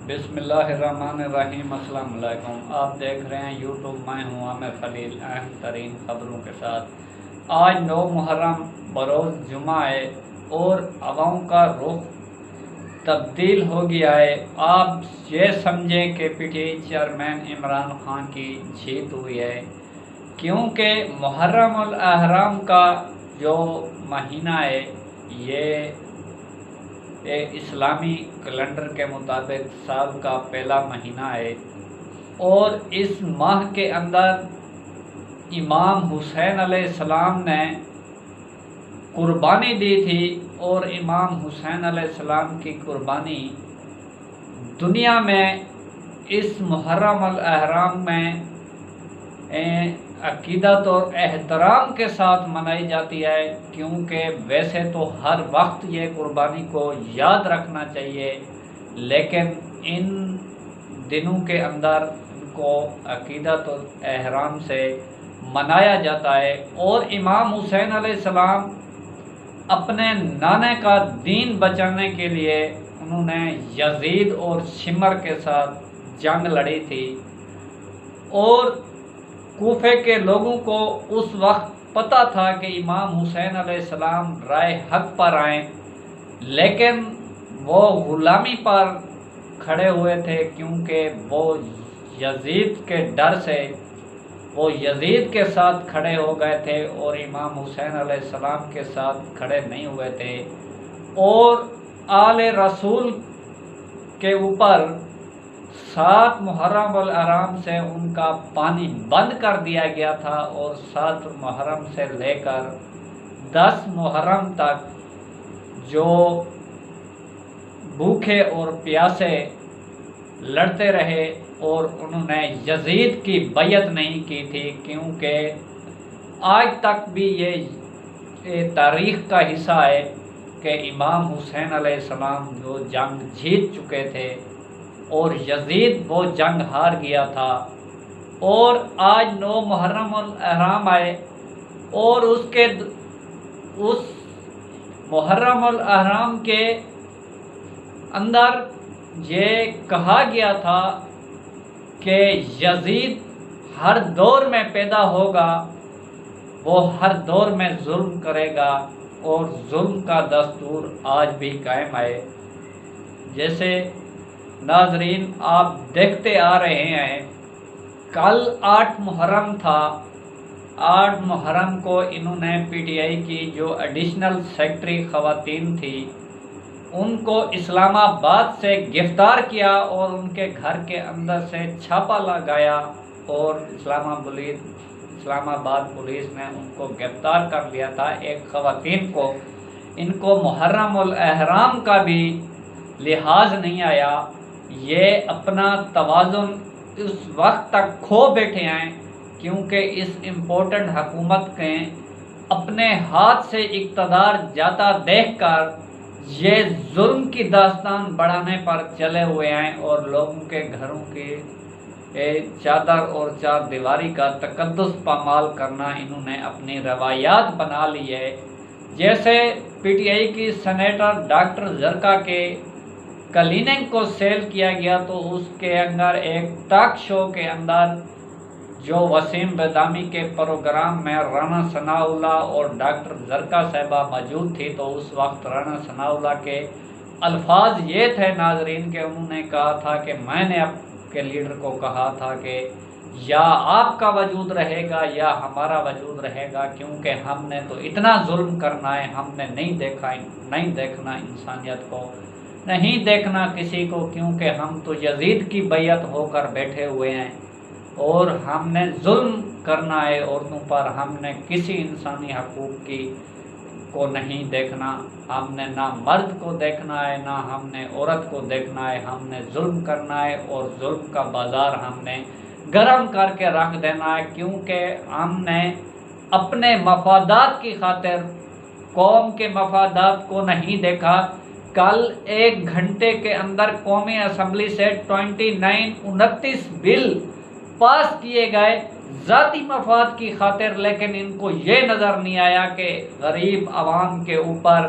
بسم اللہ الرحمن الرحیم۔ السلام علیکم۔ آپ دیکھ رہے ہیں یوٹیوب، میں ہوں عامر خلیل، اہم ترین خبروں کے ساتھ۔ آج 9 محرم بروز جمعہ ہے اور عوام کا رخ تبدیل ہو گیا ہے۔ آپ یہ سمجھیں کہ P T I chairman Imran Khan کی جیت ہوئی ہے، کیونکہ محرم الاحرام کا جو مہینہ ہے یہ اسلامی کیلنڈر کے مطابق سال کا پہلا مہینہ ہے، اور اس ماہ کے اندر امام حسین علیہ السلام نے قربانی دی تھی، اور امام حسین علیہ السلام کی قربانی دنیا میں اس محرم الاحرام میں عقیدت اور احترام کے ساتھ منائی جاتی ہے، کیونکہ ویسے تو ہر وقت یہ قربانی کو یاد رکھنا چاہیے، لیکن ان دنوں کے اندر ان کو عقیدت اور احترام سے منایا جاتا ہے۔ اور امام حسین علیہ السلام اپنے نانے کا دین بچانے کے لیے انہوں نے یزید اور شمر کے ساتھ جنگ لڑی تھی، اور کوفے کے لوگوں کو اس وقت پتہ تھا کہ امام حسین علیہ السلام رائے حق پر آئیں، لیکن وہ غلامی پر کھڑے ہوئے تھے، کیونکہ وہ یزید کے ڈر سے وہ یزید کے ساتھ کھڑے ہو گئے تھے اور امام حسین علیہ السلام کے ساتھ کھڑے نہیں ہوئے تھے، اور آل رسول کے اوپر 7 محرم الاحرام سے ان کا پانی بند کر دیا گیا تھا، اور 7 محرم سے لے کر 10 محرم تک جو بھوکے اور پیاسے لڑتے رہے، اور انہوں نے یزید کی بیعت نہیں کی تھی، کیونکہ آج تک بھی یہ تاریخ کا حصہ ہے کہ امام حسین علیہ السلام جو جنگ جیت چکے تھے اور یزید وہ جنگ ہار گیا تھا، اور آج 9 محرم الاحرام آئے، اور اس محرم الاحرام کے اندر یہ کہا گیا تھا کہ یزید ہر دور میں پیدا ہوگا، وہ ہر دور میں ظلم کرے گا، اور ظلم کا دستور آج بھی قائم ہے۔ جیسے ناظرین آپ دیکھتے آ رہے ہیں، کل 8 محرم تھا، 8 محرم کو انہوں نے پی ٹی آئی کی جو ایڈیشنل سیکرٹری خواتین تھی ان کو اسلام آباد سے گرفتار کیا، اور ان کے گھر کے اندر سے چھاپا لگایا، اور اسلام آباد پولیس نے ان کو گرفتار کر لیا تھا، ایک خواتین کو۔ ان کو محرم الاحرام کا بھی لحاظ نہیں آیا، یہ اپنا توازن اس وقت تک کھو بیٹھے ہیں، کیونکہ اس امپورٹنٹ حکومت کے اپنے ہاتھ سے اقتدار جاتا دیکھ کر یہ ظلم کی داستان بڑھانے پر چلے ہوئے ہیں، اور لوگوں کے گھروں کی چادر اور چار دیواری کا تقدس پامال کرنا انہوں نے اپنی روایات بنا لی ہے۔ جیسے پی ٹی آئی کی سینیٹر ڈاکٹر زرکا کے کلینک کو سیل کیا گیا، تو اس کے اندر ایک ٹاک شو کے اندر جو وسیم بدامی کے پروگرام میں رانا ثناء اللہ اور ڈاکٹر زرکا صاحبہ موجود تھی، تو اس وقت رانا ثناء اللہ کے الفاظ یہ تھے ناظرین کہ انہوں نے کہا تھا کہ میں نے آپ کے لیڈر کو کہا تھا کہ یا آپ کا وجود رہے گا یا ہمارا وجود رہے گا، کیونکہ ہم نے تو اتنا ظلم کرنا ہے، ہم نے نہیں دیکھنا انسانیت کو، نہیں دیکھنا کسی کو، کیونکہ ہم تو یزید کی بیعت ہو کر بیٹھے ہوئے ہیں، اور ہم نے ظلم کرنا ہے عورتوں پر، ہم نے کسی انسانی حقوق کو نہیں دیکھنا، ہم نے نہ مرد کو دیکھنا ہے نہ ہم نے عورت کو دیکھنا ہے، ہم نے ظلم کرنا ہے، اور ظلم کا بازار ہم نے گرم کر کے رکھ دینا ہے، کیونکہ ہم نے اپنے مفادات کی خاطر قوم کے مفادات کو نہیں دیکھا۔ کل 1 گھنٹے کے اندر قومی اسمبلی سے 29 بل پاس کیے گئے ذاتی مفاد کی خاطر، لیکن ان کو یہ نظر نہیں آیا کہ غریب عوام کے اوپر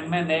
MNA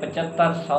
7500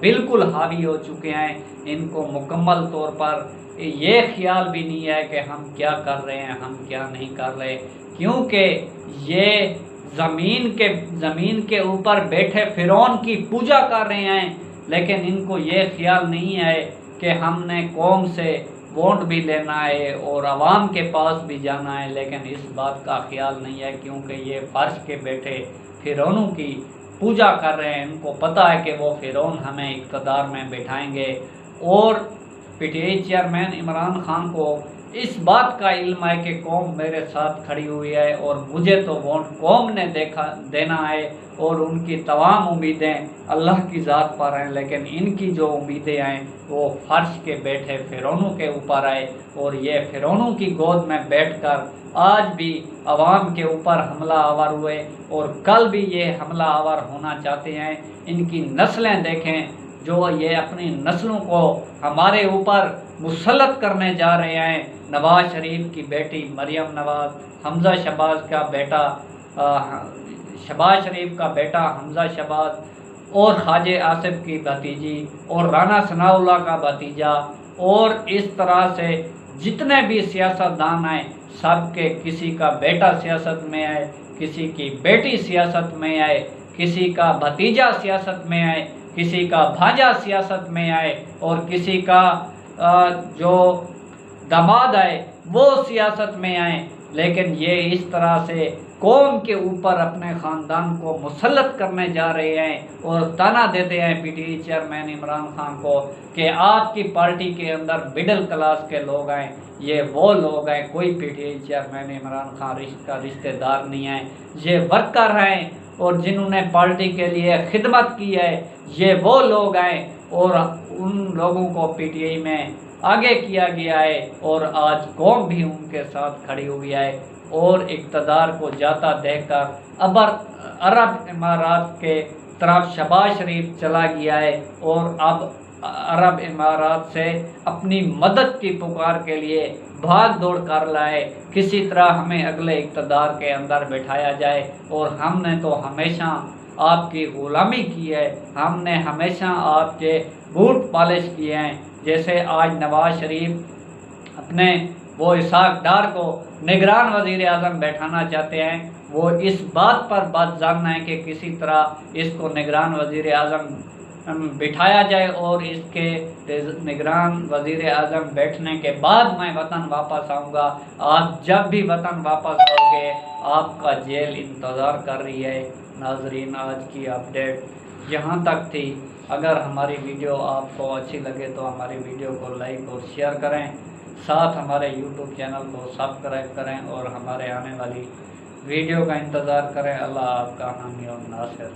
بالکل حاوی ہو چکے ہیں۔ ان کو مکمل طور پر یہ خیال بھی نہیں ہے کہ ہم کیا کر رہے ہیں، ہم کیا نہیں کر رہے، کیونکہ یہ زمین کے اوپر بیٹھے فرعون کی پوجا کر رہے ہیں، لیکن ان کو یہ خیال نہیں ہے کہ ہم نے قوم سے ووٹ بھی لینا ہے اور عوام کے پاس بھی جانا ہے، لیکن اس بات کا خیال نہیں ہے، کیونکہ یہ فرش کے بیٹھے فرعونوں کی پوجا کر رہے ہیں۔ ان کو پتہ ہے کہ وہ فرعون ہمیں اقتدار میں بٹھائیں گے، اور P T I chairman Imran Khan کو اس بات کا علم ہے کہ قوم میرے ساتھ کھڑی ہوئی ہے اور مجھے تو ووٹ قوم نے دینا ہے، اور ان کی تمام امیدیں اللہ کی ذات پر ہیں، لیکن ان کی جو امیدیں ہیں وہ فرش کے بیٹھے فرعونوں کے اوپر ہے، اور یہ فرعونوں کی گود میں بیٹھ کر آج بھی عوام کے اوپر حملہ آور ہوئے، اور کل بھی یہ حملہ آور ہونا چاہتے ہیں۔ ان کی نسلیں دیکھیں، جو یہ اپنی نسلوں کو ہمارے اوپر مسلط کرنے جا رہے ہیں۔ نواز شریف کی بیٹی مریم نواز، حمزہ شہباز کا بیٹا شہباز شریف کا بیٹا حمزہ شہباز، اور خواجہ آصف کی بھتیجی، اور رانا ثناء اللہ کا بھتیجا، اور اس طرح سے جتنے بھی سیاست دان ہیں، سب کے کسی کا بیٹا سیاست میں ہے، کسی کی بیٹی سیاست میں ہے، کسی کا بھتیجا سیاست میں ہے، کسی کا بھانجا سیاست میں ہے، اور کسی کا جو داماد ہے وہ سیاست میں آئے، لیکن یہ اس طرح سے قوم کے اوپر اپنے خاندان کو مسلط کرنے جا رہے ہیں، اور تانا دیتے ہیں P T I chairman Imran Khan کو کہ آپ کی پارٹی کے اندر مڈل کلاس کے لوگ ہیں، یہ وہ لوگ ہیں، کوئی P T I chairman Imran Khan کا رشتہ دار نہیں ہے، یہ ورکر ہیں، اور جنہوں نے پارٹی کے لیے خدمت کی ہے یہ وہ لوگ ہیں، اور ان لوگوں کو پی ٹی آئی میں آگے کیا گیا ہے، اور آج قوم بھی ان کے ساتھ کھڑی ہوئی ہے، اور اقتدار کو جاتا دیکھ کر عرب امارات کے طرف شہباز شریف چلا گیا ہے، اور اب عرب امارات سے اپنی مدد کی پکار کے لیے بھاگ دوڑ کر لائے، کسی طرح ہمیں اگلے اقتدار کے اندر بٹھایا جائے، اور ہم نے تو ہمیشہ آپ کی غلامی کی ہے، ہم نے ہمیشہ آپ کے بوٹ پالش کیے ہیں، جیسے آج نواز شریف اپنے وہ اسحاق ڈار کو نگران وزیر اعظم بیٹھانا چاہتے ہیں، وہ اس بات پر بات جاننا ہے کہ کسی طرح اس کو نگران وزیر اعظم بٹھایا جائے، اور اس کے نگران وزیر اعظم بیٹھنے کے بعد میں وطن واپس آؤں گا۔ آپ جب بھی وطن واپس آؤ گے آپ کا جیل انتظار کر رہی ہے۔ ناظرین، آج کی اپڈیٹ یہاں تک تھی۔ اگر ہماری ویڈیو آپ کو اچھی لگے تو ہماری ویڈیو کو لائک اور شیئر کریں، ساتھ ہمارے یوٹیوب چینل کو سبسکرائب کریں، اور ہمارے آنے والی ویڈیو کا انتظار کریں۔ اللہ آپ کا حامی اور ناصر۔